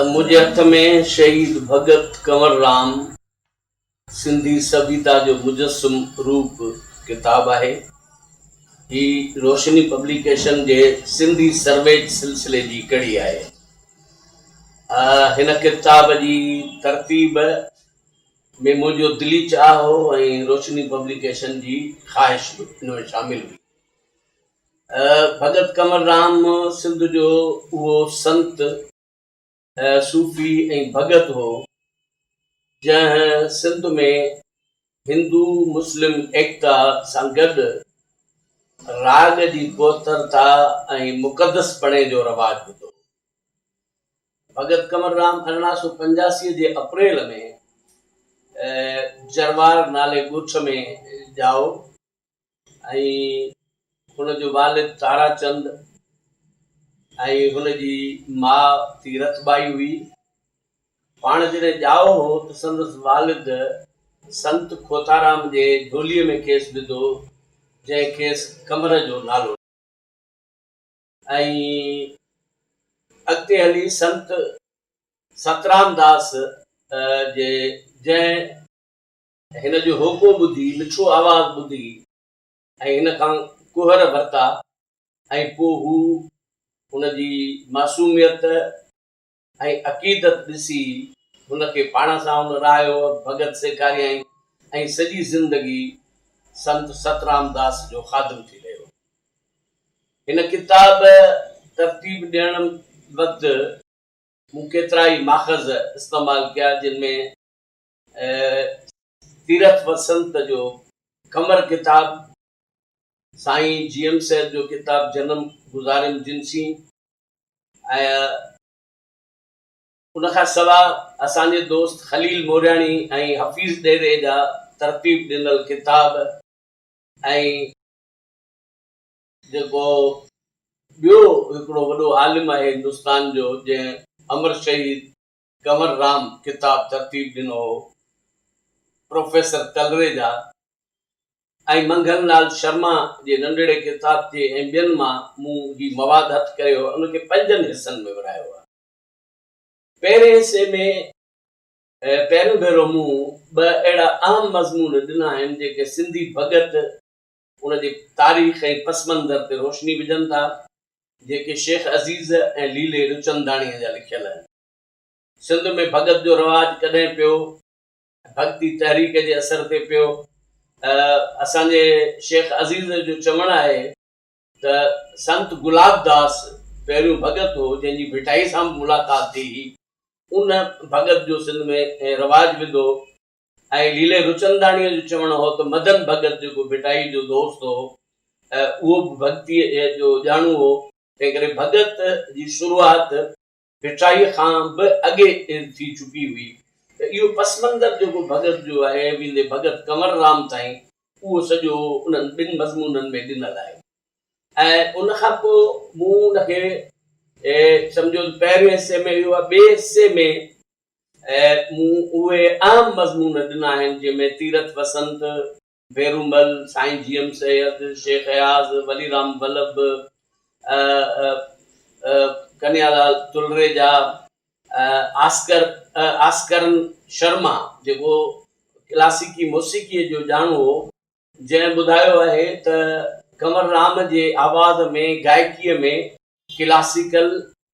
मुझे हथ में शहीद भगत कंवर राम सिंधी सभ्यता जो मुजस्सम रूप किताब है। ही रोशनी पब्लिकेशन जे सिंधी सर्वे सिलसिले जी कड़ी है। हिन किताब जी तरतीब में मुझो दिली चाह हो ऐं रोशनी पब्लिकेशन जी ख़्वाहिश भी इन में शामिल हुई। भगत कंवर राम सिंध जो वो संत सूफ़ी ऐं भगत हो जंहिं सिंध में हिंदू मुस्लिम एकता सां गॾु राग जी कोतरता ऐं मुक़दसपणे जो रवाज विधो। भगत कंवर राम 1885 जे अप्रैल में जरवार नाले ॻोठ में ॼाओ ऐं हुन जो वालिद ताराचंद ऐं हुन जी माउ तीरथबाई हुई। पाण जॾहिं ॼाओ हो त संदसि वालिद संत खोताराम जे झोलीअ में खेसि विधो जंहिं खेसि कमर जो नालो ऐं अॻिते हली संत सतराम दास जे जंहिं हिन जो होको ॿुधी मिठो आवाज़ ॿुधी ऐं हिन खां कुहर वरिता ऐं पोइ हू हुनजी मासूमियत ऐं अक़ीदत ॾिसी हुनखे पाण सां हुन रहायो, भगत सेखारियईं ऐं सॼी ज़िंदगी संत सतराम दास जो ख़ादिम थी रहियो। हिन किताब तरतीब ॾियण वक़्तु मूं केतिरा ई माख़ज़ इस्तेमालु कया जिनमें तीरथ वसंत जो कमर किताब, साईं जीएम सैद जो किताब जन्म गुज़ारिम जिनसी ऐं उनखां सवाइ असांजे दोस्त खलील मोरियाणी ऐं हफ़ीज़ डेरे जा तरतीब ॾिनल किताब ऐं जेको ॿियो हिकिड़ो वॾो आलिम आहे हिंदुस्तान जो जंहिं अमर शहीद कंवर राम किताब तरतीब ॾिनो हो, प्रोफेसर तलरेजा ऐं मंगन लाल शर्मा जे नंढड़े किताब जे ऐं ॿियनि मां मूं ही मवाद हथ कयो, उनखे 5 हिसनि में विरायो आहे। पहिरें हिसे में पहिरियों भेरो मूं 2 अहिड़ा अहम मज़मून ॾिना आहिनि जेके सिंधी भगत उनजी तारीख़ ऐं पस मंज़र ते रोशनी विझनि था, जेके शेख अज़ीज़ ऐं लीले रुचंदाणीअ जा लिखियल आहिनि। सिंध में भगत जो रवाज कॾहिं पियो, भक्ति तहरीक जे असर ते पियो। असांजे शेख अज़ीज़ जो चवणु आहे त संत गुलाब दास पहिरियों भगत हो जंहिंजी भिटाई सां मुलाक़ात थी, उन भगत जो सिंध में रवाज विधो। ऐं लीले रुचंदाणीअ जो चवणु हो त मदन भगत जेको भिटाई जो दोस्त हो उहो बि भक्तीअ जो ॼाणू हो, तंहिं करे भगत जी शुरूआत भिटाईअ खां बि अॻे थी चुकी हुई। त इहो पस मंज़र जेको भगत जो आहे वेंदे भगत कंवर राम ताईं, उहो सॼो उन्हनि 2 मज़मूननि में ॾिनल आहे। ऐं उनखां पोइ मूं उनखे सम्झो पहिरें हिसे में इहो आहे, ॿिए हिसे में मूं उहे अहम मज़मून ॾिना आहिनि जंहिंमें तीरथ वसंत, भेरूमल, साईं जीएम सैद, शेख अयाज़, वलीराम वल्लभ, कन्यालाल तुलरेजा, आस्करन शर्मा जेको क्लासिकी मौसीक़ीअ जो ॼाणू हो, जंहिं ॿुधायो आहे त कंवर राम जे आवाज़ में गायकीअ में क्लासिकल,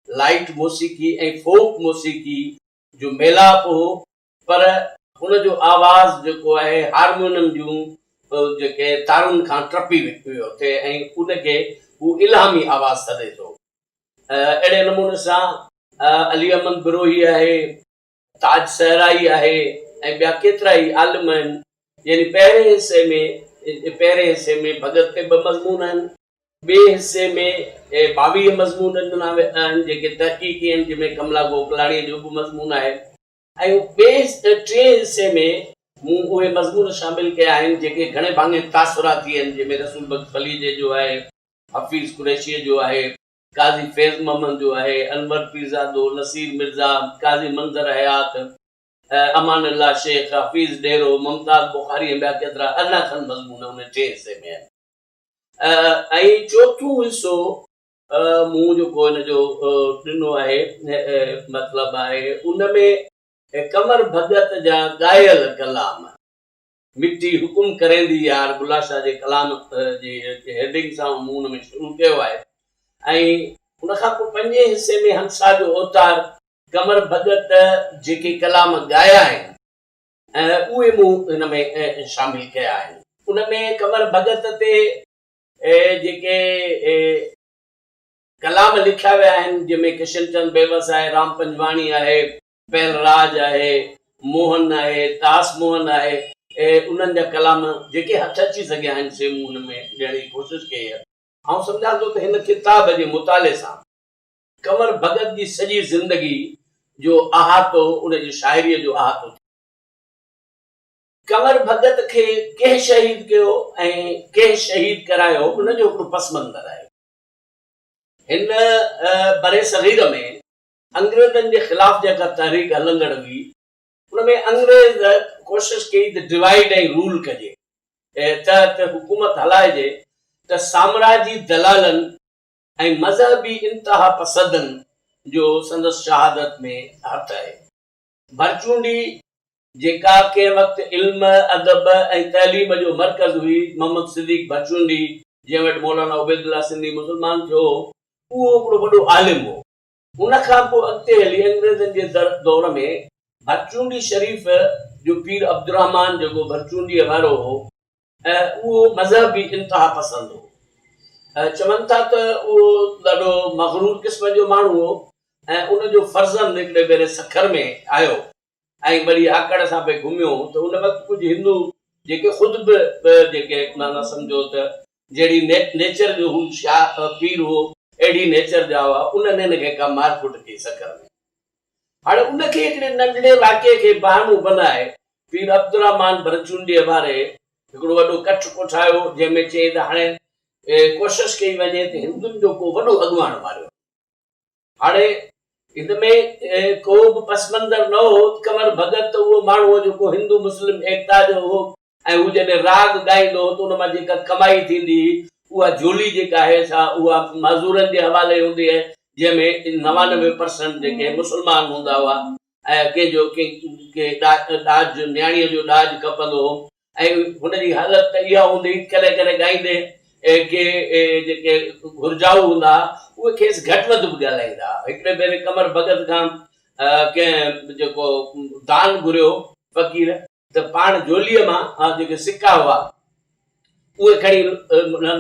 लाइट मौसीक़ी ऐं फोक मौसीक़ी जो मेलाप हो, पर हुन जो आवाज़ जेको आहे हारमोनियम जूं जेके तारुनि खां टपी वियो थिए ऐं उनखे हू इल्हामी आवाज़ सॾे थो। अहिड़े नमूने सां अली अहमद बिरोही आहे, ताज सहराई आहे ऐं ॿिया केतिरा ई आलिम आहिनि। यानी पहिरें हिसे में भगत ते 2 मज़मून आहिनि, ॿिए हिसे में 22 मज़मून ॾिना आहिनि जेके तहक़ीक़ी आहिनि, जंहिंमें कमला गोकलाणीअ जो बि मज़मून आहे। ऐं ॿिए 3 हिसे में मूं उहे मज़मून शामिल कया आहिनि जेके घणे भाङे तासुराती आहिनि, जंहिंमें रसूल बख्श फलीजे जो आहे, हफ़ीज़ कुरैशीअ जो आहे, काज़ी फैज़ मोहम्मद जो आहे, अनवर पीरज़ादो, नसीर मिर्ज़ा, काज़ी मंज़र हयात, अमान अल्लाह शेख, हफ़ीज़ डेरो, मुमताज़ बुखारी ऐं ॿिया केतिरा अरिड़हं खनि मज़मून उन 3 हिसे में आहिनि। ऐं चौथों हिसो मूं जेको हिन जो ॾिनो आहे मतिलबु आहे उन में कमर भगत जा ॻायल कलाम मिट्टी हुकुम करेंदी यार बुल्ला शाह जे कलाम जी हेडिंग सां मूं हुन में शुरू कयो आहे ऐं उन खां पोइ पंजे हिसे में हंसा जो अवतार कमर भगत जेके कलाम ॻाया आहिनि उहे मूं हिन में शामिल कया आहिनि। उन में कमर भगत ते जेके कलाम लिखिया विया आहिनि जंहिंमें किशनचंद बेवस आहे, राम पंजवाणी आहे, बैलराज आहे, मोहन आहे, दास मोहन आहे, उन्हनि जा कलाम जेके हथ अची सघिया आहिनि से मूं हुन में ॾियण जी कोशिशि कई आहे। ऐं सम्झां थो त हिन किताब जे मुताले सां कमर भगत जी सॼी ज़िंदगी जो अहातो उन जी शाइरीअ जो अहातो कमर भगत खे कंहिं शहीद कयो ऐं कंहिं शहीद करायो उन जो हिकिड़ो पस मंज़र आहे। हिन बरे सग़ीर में अंग्रेज़नि जे ख़िलाफ़ जेका तहरीक हलंदड़ हुई उन में अंग्रेज़ कोशिशि कई त डिवाइड ऐं रूल कजे त हुकूमत हलाइजे त साम्राजी दलालनि ऐं मज़हबी इंतिहा पसंदनि जो संदसि शहादत में हथ आहे। भरचूंडी जेका कंहिं वक़्तु इल्म अदब ऐं तइलीम जो मर्कज़ हुई, मोहम्मद सिद्दीक़ भरचूंडी जंहिं वटि मौलाना उबैदुल्ला सिंधी मुस्लमान थियो उहो हिकिड़ो वॾो आलिम हो। उन खां पोइ अॻिते हली अंग्रेज़नि जे दौर में भरचूंडी शरीफ़ जो पीर अब्दुर्रहमान जेको भरचूंडीअ वारो हो उहो मज़हबी इंतिहा पसंदि हो। चवनि था त उहो ॾाढो मग़रूर क़िस्म जो माण्हू हो ऐं उनजो फर्ज़ंद हिकिड़े भेरे सखर में आयो ऐं वरी आकड़ सां पे घुमियो त उन वक़्तु कुझु हिंदू जेके ख़ुदि बि जेके माना सम्झो त जहिड़ी नेचर जो हू पीर हो अहिड़ी नेचर जा हुआ उन्हनि हिनखे का मारकुट कई सखर में। हाणे उनखे हिकिड़े नंढड़े वाक़े खे बहानो बनाए पीर अब्दुर्रहमान भरचूंडीअ वारे हिकिड़ो वॾो कठ कोठायो जंहिंमें चई त हाणे कोशिशि कई वञे त हिंदुनि जो को वॾो अॻुवान मारियो। हाणे इन में को बि पसमंज़र न हो। कमर भगत उहो माण्हू जेको हिंदू मुस्लिम एकता जो हो ऐं हू जॾहिं राग ॻाईंदो हो त उन मां जेका कमाई थींदी उहा झोली जेका आहे सा उहा मज़दूरनि जे हवाले हूंदी आहे जंहिंमें 99% जेके मुस्लमान हूंदा हुआ ऐं कंहिंजो ॾाज न्याणीअ जो ॾाज खपंदो हो ऐं हुनजी हालत त इहा हूंदी करे करे ॻाईंदे के जेके घुर्जाऊ हूंदा उहे खेसि घटि वधि बि ॻाल्हाईंदा। हिकिड़े भेरे कमर भगत खां कंहिं जेको दान घुरियो फ़क़ीर त पाण झोलीअ मां जेके सिका हुआ उहे खणी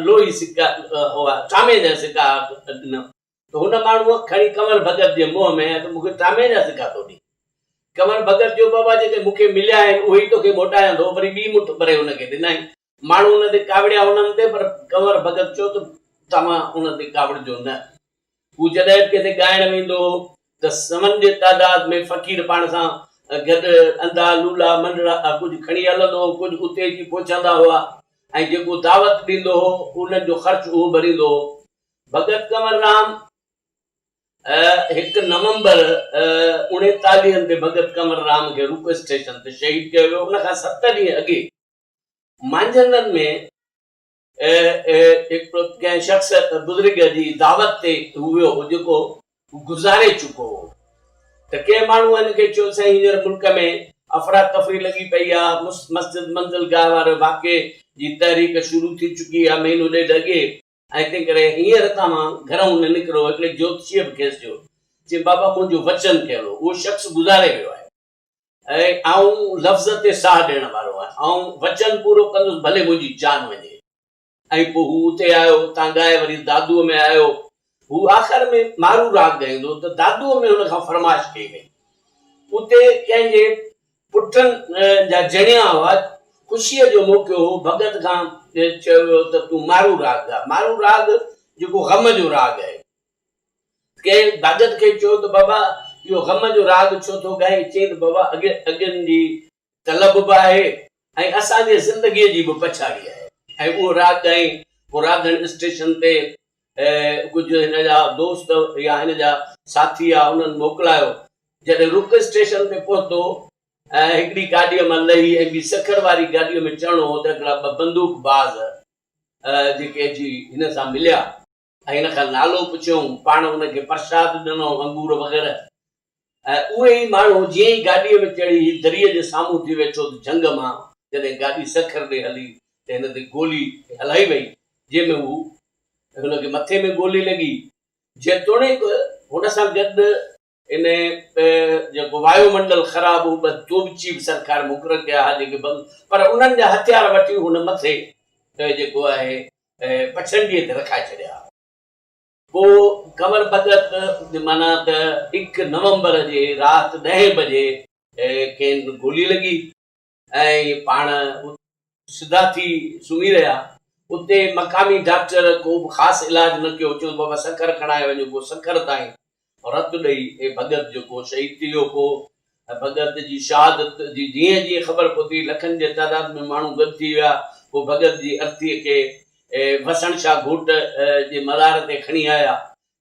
लोही सिका हुआ टामे जा सिका ॾिना त हुन माण्हूअ खणी कमर भगत जे मुंहं में त मूंखे टामे जा सिका थो ॾे। कमर भगत जो बाबा जेके मूंखे मिलिया आहिनि उहे ई तोखे मोटाईंदो वरी ॿी मुठ भरे हुनखे ॾिनई। माण्हू हुन ते कावड़िया हुननि ते पर कमर भगत चयो त तव्हां हुन ते कावड़िजो न। हू जॾहिं किथे ॻाइण वेंदो त समन जे तादाद में फ़क़ीर पाण सां गॾु अंधा लूला मंडड़ा कुझु खणी हलंदो हो, कुझु उते अची पहुचंदा हुआ ऐं जेको दावत ॾींदो हो उन्हनि जो ख़र्च उहो भरींदो हो। भगत कंवर राम 1 नवंबर 1939 ते भगत कंवर राम खे रूप स्टेशन ते शहीद कयो वियो। उन खां 7 ॾींहं अॻे मांझंदनि में हिकिड़ो कंहिं शख़्स बुज़ुर्ग जी दावत ते हुयो जेको गुज़ारे चुको हो त कंहिं माण्हू हिनखे चयो साईं हींअर मुल्क में अफ़रा तफ़री लॻी पई आहे, मस्जिद मंज़िलगाह वारे वाक़े जी तहरीक शुरू थी चुकी आहे महीनो ॾेढ अॻे ऐं तंहिं करे हींअर तव्हां घरऊं न निकिरो। हिकिड़े ज्योतिषीअ बि खेसि चयो चई बाबा मुंहिंजो वचन कहिड़ो। उहो शख़्स गुज़ारे वियो आहे ऐं आऊं लफ़्ज़ ते साह ॾियण वारो आहियां ऐं वचन पूरो कंदुसि भले मुंहिंजी जान वञे। ऐं पोइ हू उते आयो तां ॻाए वरी दादूअ में आयो। हू आख़िर में मारू राग ॻाईंदो त दादूअ में हुन खां फरमाइश कई वई। उते कंहिंजे पुटनि जा जणिया हुआ, ख़ुशीअ जो मौक़ो हो। भगत खां चयो वियो त तूं मारू राग ॻा। मारू राग जेको ग़म जो राग आहे। कंहिं भगत खे चयो त बाबा इहो ग़म जो राग छो थो ॻाए? चई त बाबा अॻियनि जी तलब बि आहे ऐं असांजे ज़िंदगीअ जी बि पछाड़ी आहे ऐं उहो राग ॻाई। पोइ राधन स्टेशन ते कुझु हिन जा दोस्त या हिन जा साथी आहे उन्हनि मोकिलायो। जॾहिं रुक स्टेशन ते पहुतो हिकिड़ी गाॾीअ मां लही ऐं ॿी सखर वारी गाॾीअ में चढ़णो हो त हिकिड़ा 2 बंदूक बाज़ जेके जी हिन सां मिलिया ऐं हिन खां नालो पुछियऊं, पाण हुनखे प्रसाद ॾिनो, अंगूर वग़ैरह। उहे ई माण्हू जीअं ई गाॾीअ में चढ़ी दरीअ जे साम्हूं थी वेठो झंग मां, जॾहिं गाॾी सखर ॾे हली त हिन ते गोली हलाई वई, जंहिंमें हू हुनखे मथे में गोली लॻी। जेतोणीकि हुन सां गॾु इन जेको वायुमंडल ख़राब हो, ॿ तोपची बि सरकार मुक़ररु कया हुआ जेके पर उन्हनि जा हथियार वठी हुन मथे जेको आहे पछंडीअ ते रखाए छॾिया। पोइ कंवर भगत माना त 1 नवंबर जे राति 10 बजे खेनि गोली लॻी ऐं पाण सिधा थी सुम्ही रहिया। उते मक़ामी डॉक्टर को बि ख़ासि इलाज न कयो, चयो बाबा सखर खणाए वञो। पोइ सखर ताईं रतु ॾेई भगत जेको शहीद थी वियो। पोइ भगत जी शहादत जी जीअं जीअं ख़बर पहुती, लखनि जे तादाद में माण्हू गॾु थी विया। पोइ भगत जी अर्थीअ खे वसण शाह घोट जे मज़ार ते खणी आया,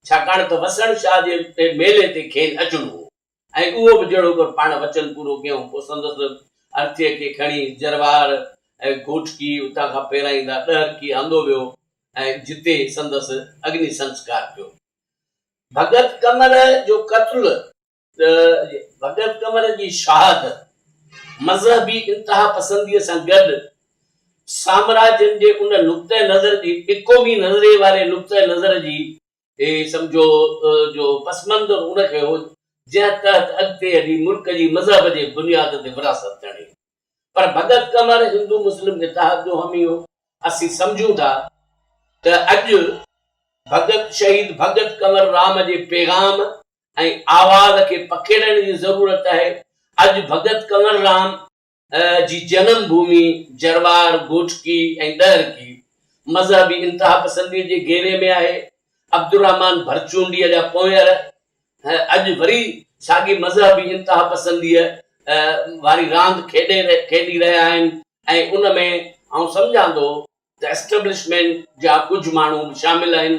छाकाणि त वसण शाह जे मेले ते खेनि अचिणो हो ऐं उहो बि जहिड़ो कर पाण वचन पूरो कयूं। पोइ संदसि अर्थीअ खे खणी जरवार ऐं घोटकी उतां खां पहिरां ईंदा ॾहरकी आंदो वियो ऐं जिते संदसि अग्नि संस्कार कयो। भगत कंवर जो क़त्ल, भगत कंवर जी शहादत मज़हबी इंतिहा पसंदीअ सां गॾु साम्राज्यनि जे उन नुक़्ते नज़र जी, इकोमी नज़रे वारे नुक़्ते नज़र जी सम्झो जो पसमंज़र उनखे हो, जंहिं तहत अॻिते हली मुल्क जी मज़हब जे बुनियाद ते विरासत थियणी। पर भगत कंवर हिंदू मुस्लिम इतिहाद जो हामी हो। असीं सम्झूं था त अॼु भगत शहीद भगत कंवर राम जे पैगाम ऐं आवाज़ खे पखेड़ण जी ज़रूरत आहे। अॼु भगत कंवर राम जी जनम भूमि जरवार, घोटकी ऐं ॾहरकी मज़हबी इंतिहा पसंदी जे घेरे में आहे। अब्दुल रहमान भरचूंडीअ जा पोयर अॼु वरी साॻी मज़हबी इंतिहा पसंदीअ वारी रांदि खेॾी रहिया आहिनि ऐं उन में आउं सम्झां थो त एस्टेब्लिशमेंट जा कुझु माण्हू शामिल आहिनि।